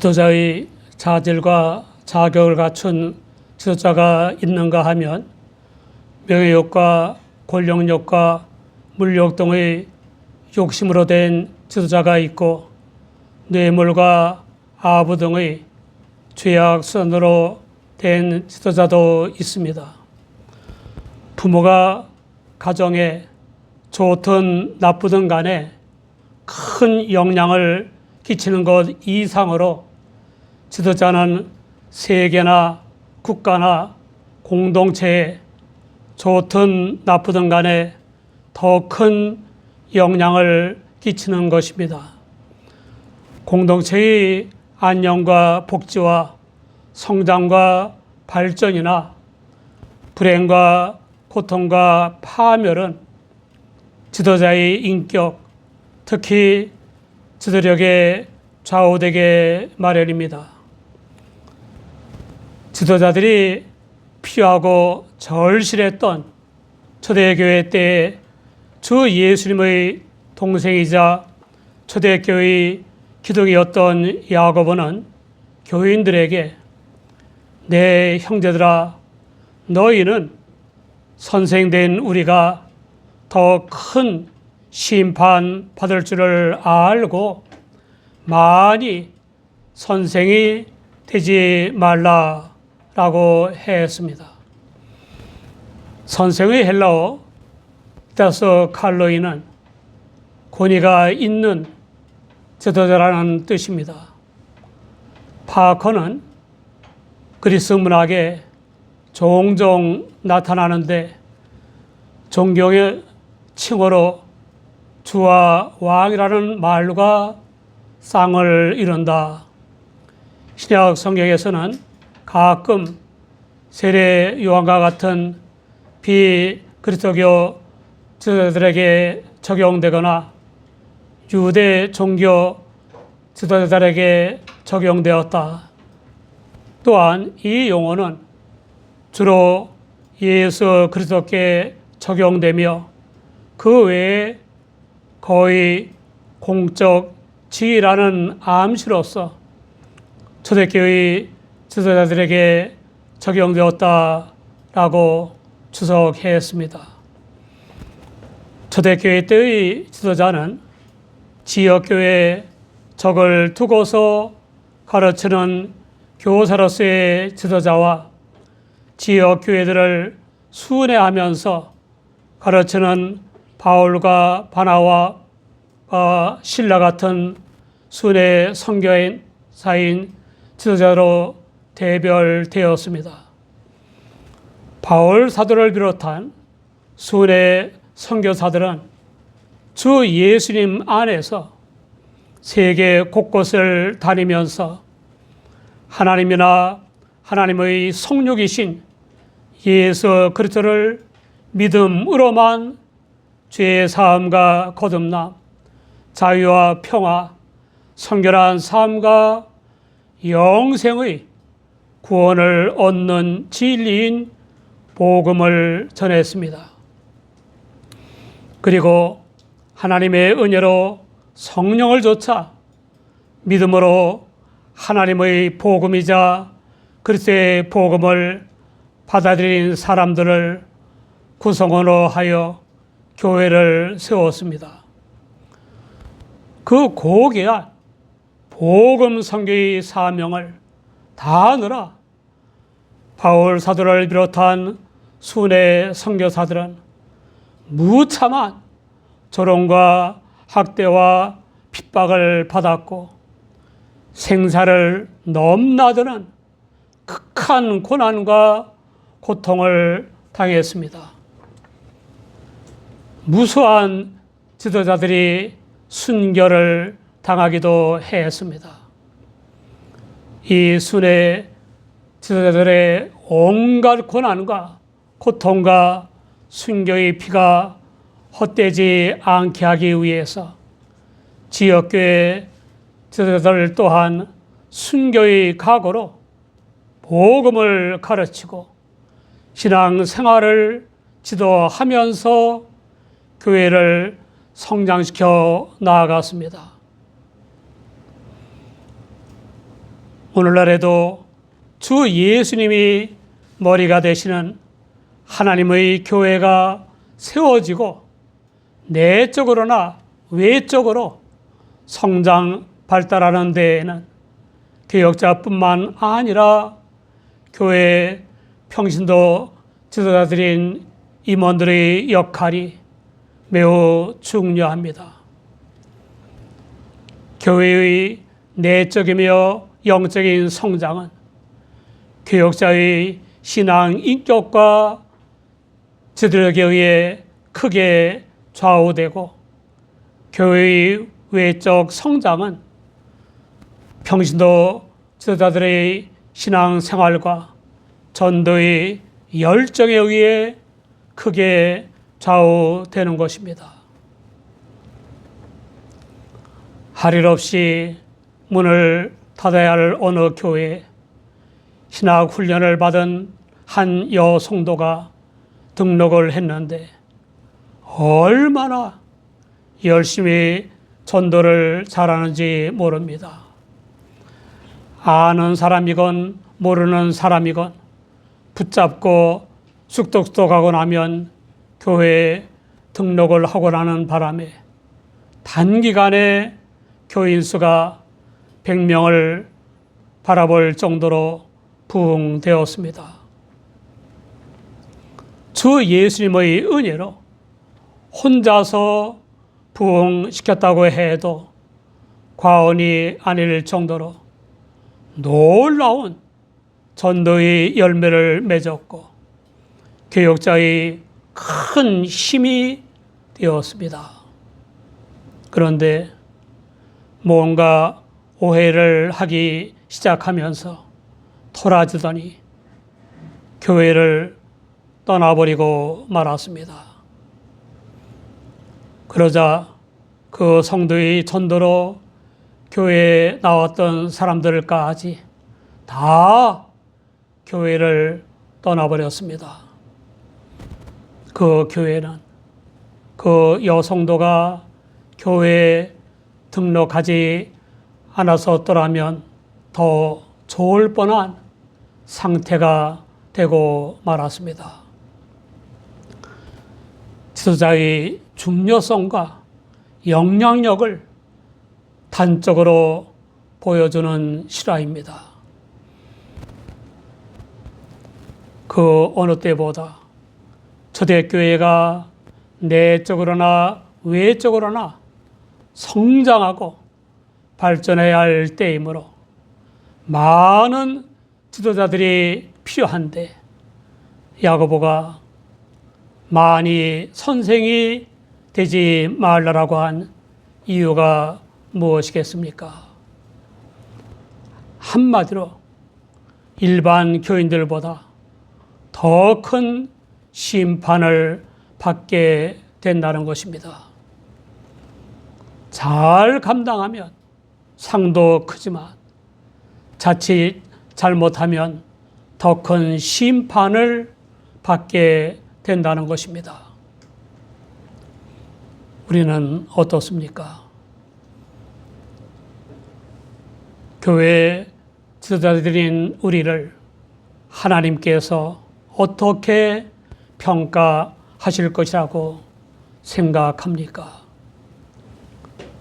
지도자의 자질과 자격을 갖춘 지도자가 있는가 하면 명예욕과 권력욕과 물욕 등의 욕심으로 된 지도자가 있고 뇌물과 아부 등의 죄악 수단으로 된 지도자도 있습니다. 부모가 가정에 좋든 나쁘든 간에 큰 영향을 끼치는 것 이상으로 지도자는 세계나 국가나 공동체에 좋든 나쁘든 간에 더 큰 영향을 끼치는 것입니다. 공동체의 안녕과 복지와 성장과 발전이나 불행과 고통과 파멸은 지도자의 인격, 특히 지도력에 좌우되게 마련입니다. 지도자들이 피하고 절실했던 초대교회 때에 주 예수님의 동생이자 초대교회의 기둥이었던 야고보는 교인들에게 내 형제들아 너희는 선생된 우리가 더 큰 심판 받을 줄을 알고 많이 선생이 되지 말라라고 했습니다. 선생의 헬라어 다스칼로이는 권위가 있는 지도자라는 뜻입니다. 파커는 그리스 문학에 종종 나타나는데 존경의 칭호로 주와 왕이라는 말과 쌍을 이룬다. 신약 성경에서는 가끔 세례 요한과 같은 비그리스도교 지도자들에게 적용되거나 유대 종교 지도자들에게 적용되었다. 또한 이 용어는 주로 예수 그리스도께 적용되며 그 외에 거의 공적 지위라는 암시로서 초대교회 지도자들에게 적용되었다라고 주석했습니다. 초대교회 때의 지도자는 지역교회에 적을 두고서 가르치는 교사로서의 지도자와 지역교회들을 순회하면서 가르치는 바울과 바나와 실라 같은 순회 선교사인 지도자로 대별되었습니다. 바울 사도를 비롯한 순회 선교사들은 주 예수님 안에서 세계 곳곳을 다니면서 하나님이나 하나님의 성육이신 예수 그리스도를 믿음으로만 죄의 사함과 거듭남, 자유와 평화, 성결한 삶과 영생의 구원을 얻는 진리인 복음을 전했습니다. 그리고 하나님의 은혜로 성령을 좇아 믿음으로 하나님의 복음이자 그리스도의 복음을 받아들인 사람들을 구성원으로 하여 교회를 세웠습니다. 그 고귀한 복음 선교의 사명을 다하느라 바울 사도를 비롯한 순회 선교사들은 무참한 조롱과 학대와 핍박을 받았고 생사를 넘나드는 극한 고난과 고통을 당했습니다. 무수한 지도자들이 순교를 당하기도 했습니다. 이 순회 지도자들의 온갖 고난과 고통과 순교의 피가 헛되지 않게 하기 위해서 지역교회 지도자들 또한 순교의 각오로 복음을 가르치고 신앙생활을 지도하면서 교회를 성장시켜 나아갔습니다. 오늘날에도 주 예수님이 머리가 되시는 하나님의 교회가 세워지고 내적으로나 외적으로 성장 발달하는 데에는 개혁자뿐만 아니라 교회 평신도 지도자들인 임원들의 역할이 매우 중요합니다. 교회의 내적이며 영적인 성장은 교역자의 신앙 인격과 지도력에 의해 크게 좌우되고, 교회의 외적 성장은 평신도 지도자들의 신앙 생활과 전도의 열정에 의해 크게 좌우되는 것입니다. 할 일 없이 문을 닫아야 할 어느 교회에 신학 훈련을 받은 한 여성도가 등록을 했는데 얼마나 열심히 전도를 잘하는지 모릅니다. 아는 사람이건 모르는 사람이건 붙잡고 쑥덕쑥덕하고 나면 교회에 등록을 하고 나는 바람에 단기간에 교인 수가 100명을 바라볼 정도로 부흥되었습니다. 주 예수님의 은혜로 혼자서 부흥시켰다고 해도 과언이 아닐 정도로 놀라운 전도의 열매를 맺었고 교역자의 큰 힘이 되었습니다. 그런데 뭔가 오해를 하기 시작하면서 토라지더니 교회를 떠나버리고 말았습니다. 그러자 그 성도의 전도로 교회에 나왔던 사람들까지 다 교회를 떠나버렸습니다. 그 교회는 그 여성도가 교회에 등록하지 않았었더라면 더 좋을 뻔한 상태가 되고 말았습니다. 지도자의 중요성과 영향력을 단적으로 보여주는 실화입니다. 그 어느 때보다 초대교회가 내적으로나 외적으로나 성장하고 발전해야 할 때이므로 많은 지도자들이 필요한데 야고보가 많이 선생이 되지 말라라고 한 이유가 무엇이겠습니까? 한마디로 일반 교인들보다 더 큰 심판을 받게 된다는 것입니다. 잘 감당하면 상도 크지만 자칫 잘못하면 더 큰 심판을 받게 된다는 것입니다. 우리는 어떻습니까? 교회 지도자들인 우리를 하나님께서 어떻게 평가하실 것이라고 생각합니까?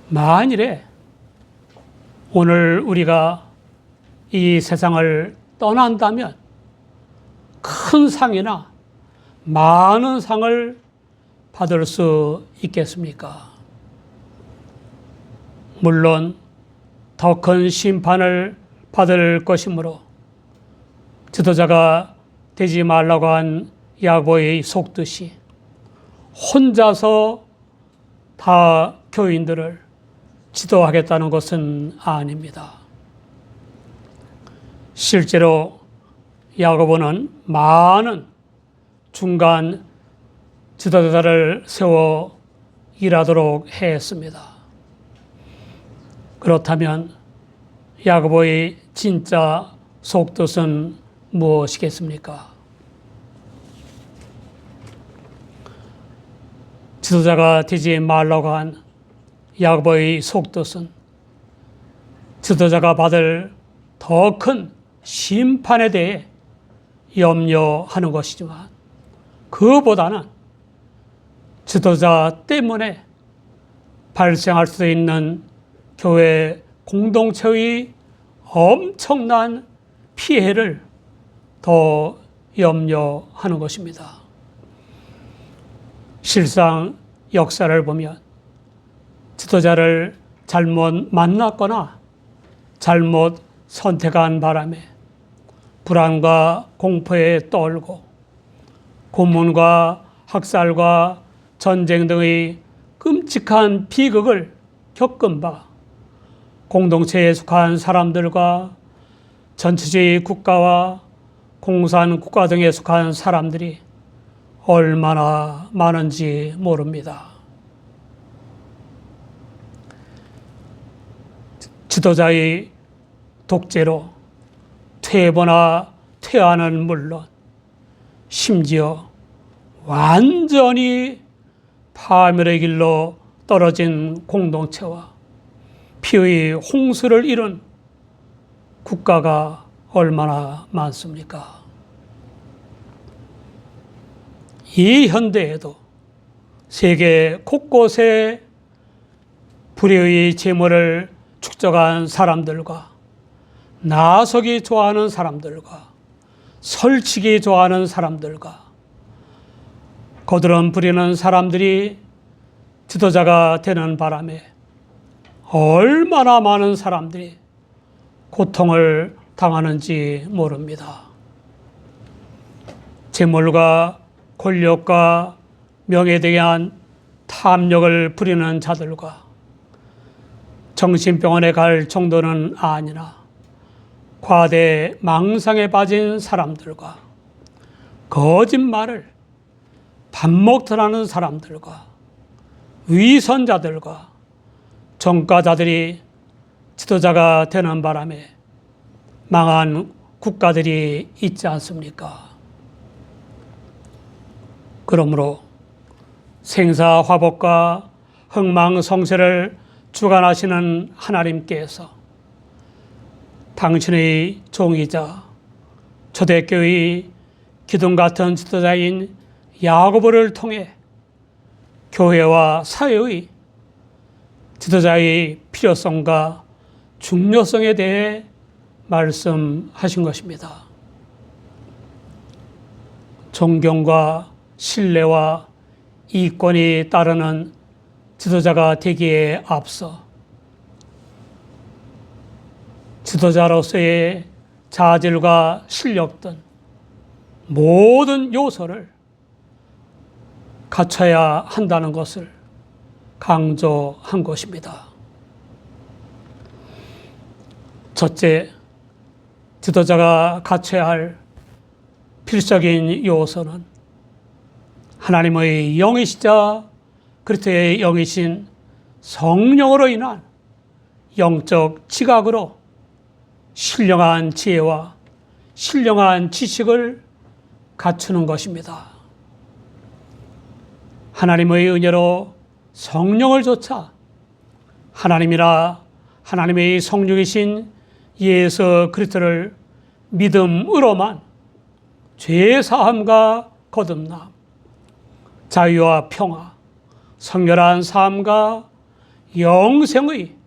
만일에 오늘 우리가 이 세상을 떠난다면 큰 상이나 많은 상을 받을 수 있겠습니까? 물론 더 큰 심판을 받을 것이므로 지도자가 되지 말라고 한 야고보의 속뜻이 혼자서 다 교인들을 지도하겠다는 것은 아닙니다. 실제로 야고보는 많은 중간 지도자를 세워 일하도록 했습니다. 그렇다면 야고보의 진짜 속뜻은 무엇이겠습니까? 지도자가 되지 말라고 한 야고보의 속뜻은 지도자가 받을 더 큰 심판에 대해 염려하는 것이지만 그보다는 지도자 때문에 발생할 수 있는 교회 공동체의 엄청난 피해를 더 염려하는 것입니다. 실상 역사를 보면 지도자를 잘못 만났거나 잘못 선택한 바람에 불안과 공포에 떨고 고문과 학살과 전쟁 등의 끔찍한 비극을 겪은 바 공동체에 속한 사람들과 전체주의 국가와 공산국가 등에 속한 사람들이 얼마나 많은지 모릅니다. 지도자의 독재로 퇴보나 퇴화는 물론 심지어 완전히 파멸의 길로 떨어진 공동체와 피의 홍수를 이룬 국가가 얼마나 많습니까? 이 현대에도 세계 곳곳에 불의의 재물을 축적한 사람들과 나서기 좋아하는 사람들과 설치기 좋아하는 사람들과 거드름 부리는 사람들이 지도자가 되는 바람에 얼마나 많은 사람들이 고통을 당하는지 모릅니다. 재물과 권력과 명예에 대한 탐욕을 부리는 자들과 정신병원에 갈 정도는 아니나 과대 망상에 빠진 사람들과 거짓말을 밥 먹더라는 사람들과 위선자들과 정가자들이 지도자가 되는 바람에 망한 국가들이 있지 않습니까? 그러므로 생사화복과 흥망성쇠를 주관하시는 하나님께서 당신의 종이자 초대교회의 기둥 같은 지도자인 야고보를 통해 교회와 사회의 지도자의 필요성과 중요성에 대해 말씀하신 것입니다. 존경과 신뢰와 이권이 따르는 지도자가 되기에 앞서 지도자로서의 자질과 실력 등 모든 요소를 갖춰야 한다는 것을 강조한 것입니다. 첫째, 지도자가 갖춰야 할 필수적인 요소는 하나님의 영이시자 그리스도의 영이신 성령으로 인한 영적 지각으로 신령한 지혜와 신령한 지식을 갖추는 것입니다. 하나님의 은혜로 성령을 좇아 하나님이라 하나님의 성령이신 예수 그리스도를 믿음으로만 죄사함과 거듭남, 자유와 평화, 성결한 삶과 영생의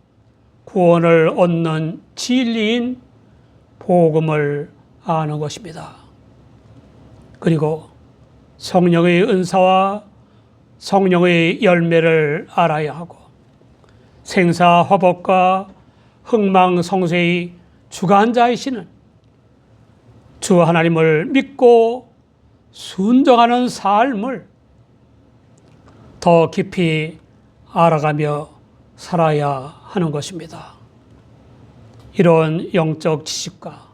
구원을 얻는 진리인 복음을 아는 것입니다. 그리고 성령의 은사와 성령의 열매를 알아야 하고 생사화복과 흥망성쇠의 주관자이시는 주 하나님을 믿고 순종하는 삶을 더 깊이 알아가며 살아야 하는 것입니다. 이런 영적 지식과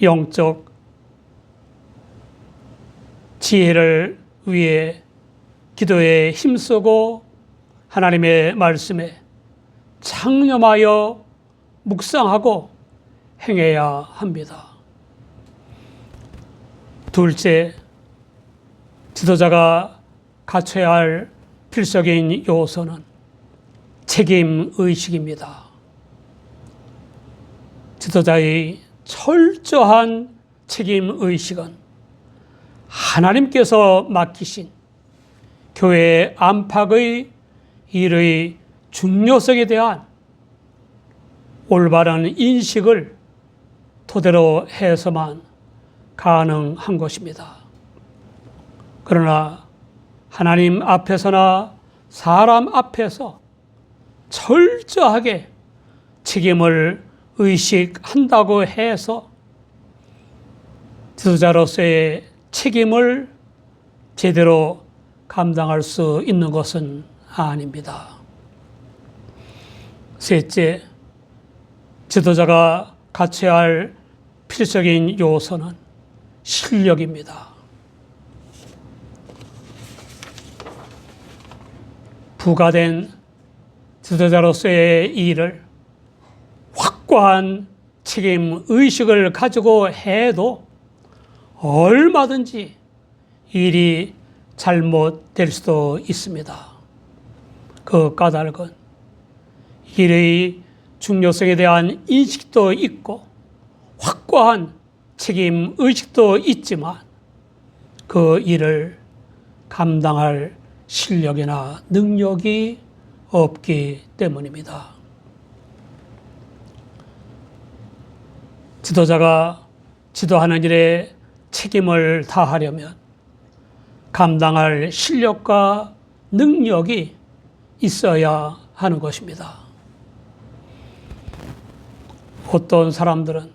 영적 지혜를 위해 기도에 힘쓰고 하나님의 말씀에 창념하여 묵상하고 행해야 합니다. 둘째, 지도자가 갖춰야 할 필수적인 요소는 책임의식입니다. 지도자의 철저한 책임의식은 하나님께서 맡기신 교회 안팎의 일의 중요성에 대한 올바른 인식을 토대로 해서만 가능한 것입니다. 그러나 하나님 앞에서나 사람 앞에서 철저하게 책임을 의식한다고 해서 지도자로서의 책임을 제대로 감당할 수 있는 것은 아닙니다. 셋째, 지도자가 갖춰야 할 필수적인 요소는 실력입니다. 부과된 지도자로서의 일을 확고한 책임 의식을 가지고 해도 얼마든지 일이 잘못될 수도 있습니다. 그 까닭은 일의 중요성에 대한 인식도 있고 확고한 책임 의식도 있지만 그 일을 감당할 실력이나 능력이 없기 때문입니다. 지도자가 지도하는 일에 책임을 다하려면 감당할 실력과 능력이 있어야 하는 것입니다. 어떤 사람들은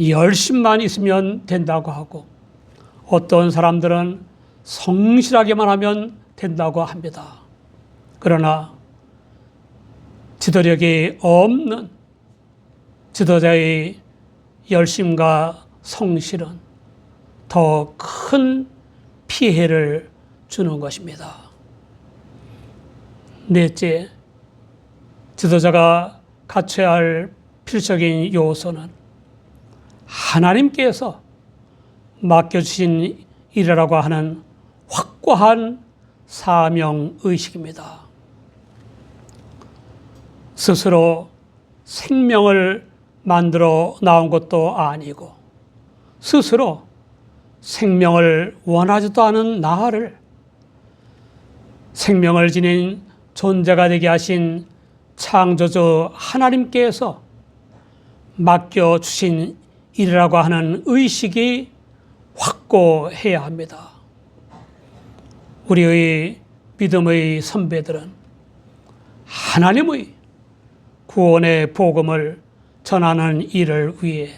열심만 있으면 된다고 하고 어떤 사람들은 성실하게만 하면 된다고 합니다. 그러나 지도력이 없는 지도자의 열심과 성실은 더 큰 피해를 주는 것입니다. 넷째, 지도자가 갖춰야 할 필수적인 요소는 하나님께서 맡겨주신 일이라고 하는 확고한 사명의식입니다. 스스로 생명을 만들어 나온 것도 아니고 스스로 생명을 원하지도 않은 나를 생명을 지닌 존재가 되게 하신 창조주 하나님께서 맡겨주신 일이라고 하는 의식이 확고해야 합니다. 우리의 믿음의 선배들은 하나님의 구원의 복음을 전하는 일을 위해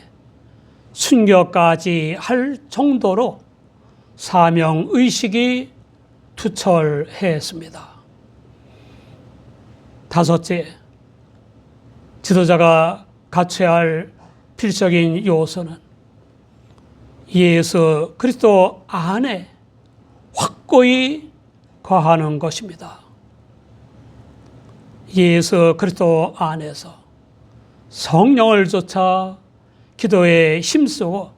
순교까지 할 정도로 사명의식이 투철했습니다. 다섯째, 지도자가 갖춰야 할 필수적인 요소는 예수 그리스도 안에 확고히 거하는 것입니다. 예수 그리스도 안에서 성령을 쫓아 기도에 힘쓰고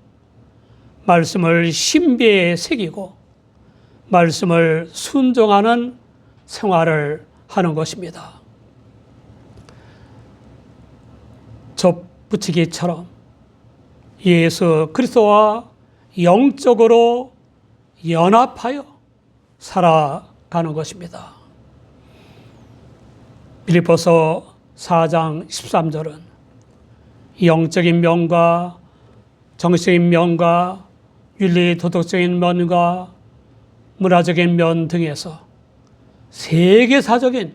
말씀을 신비에 새기고 말씀을 순종하는 생활을 하는 것입니다. 접붙이기처럼 예수 그리스도와 영적으로 연합하여 살아가는 것입니다. 빌립보서 4장 13절은 영적인 면과 정신적인 면과 윤리 도덕적인 면과 문화적인 면 등에서 세계사적인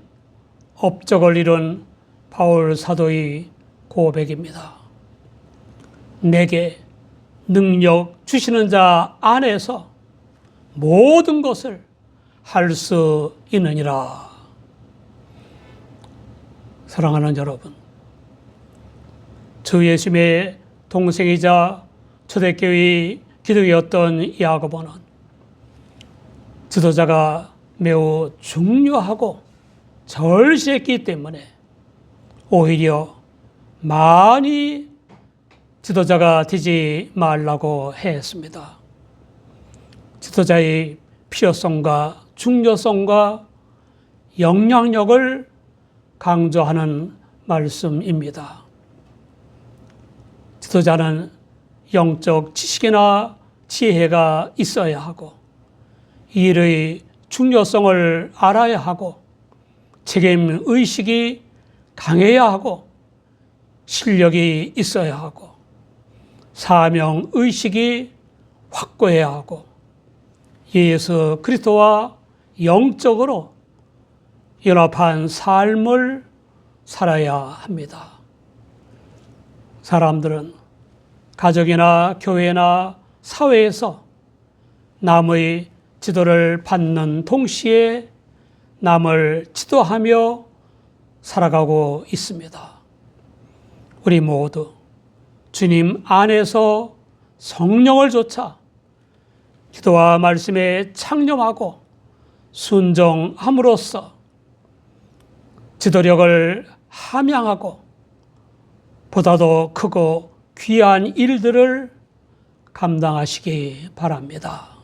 업적을 이룬 바울 사도의 고백입니다. 내게 능력 주시는 자 안에서 모든 것을 할 수 있느니라. 사랑하는 여러분, 주 예수님의 동생이자 초대교회 기독이었던 야고보는 지도자가 매우 중요하고 절실했기 때문에 오히려 많이 지도자가 되지 말라고 했습니다. 지도자의 필요성과 중요성과 영향력을 강조하는 말씀입니다. 지도자는 영적 지식이나 지혜가 있어야 하고 이 일의 중요성을 알아야 하고 책임 의식이 강해야 하고 실력이 있어야 하고 사명 의식이 확고해야 하고 예수 그리스도와 영적으로 연합한 삶을 살아야 합니다. 사람들은 가족이나 교회나 사회에서 남의 지도를 받는 동시에 남을 지도하며 살아가고 있습니다. 우리 모두 주님 안에서 성령을 좇아 기도와 말씀에 창념하고 순종함으로써 지도력을 함양하고 보다도 크고 귀한 일들을 감당하시기 바랍니다.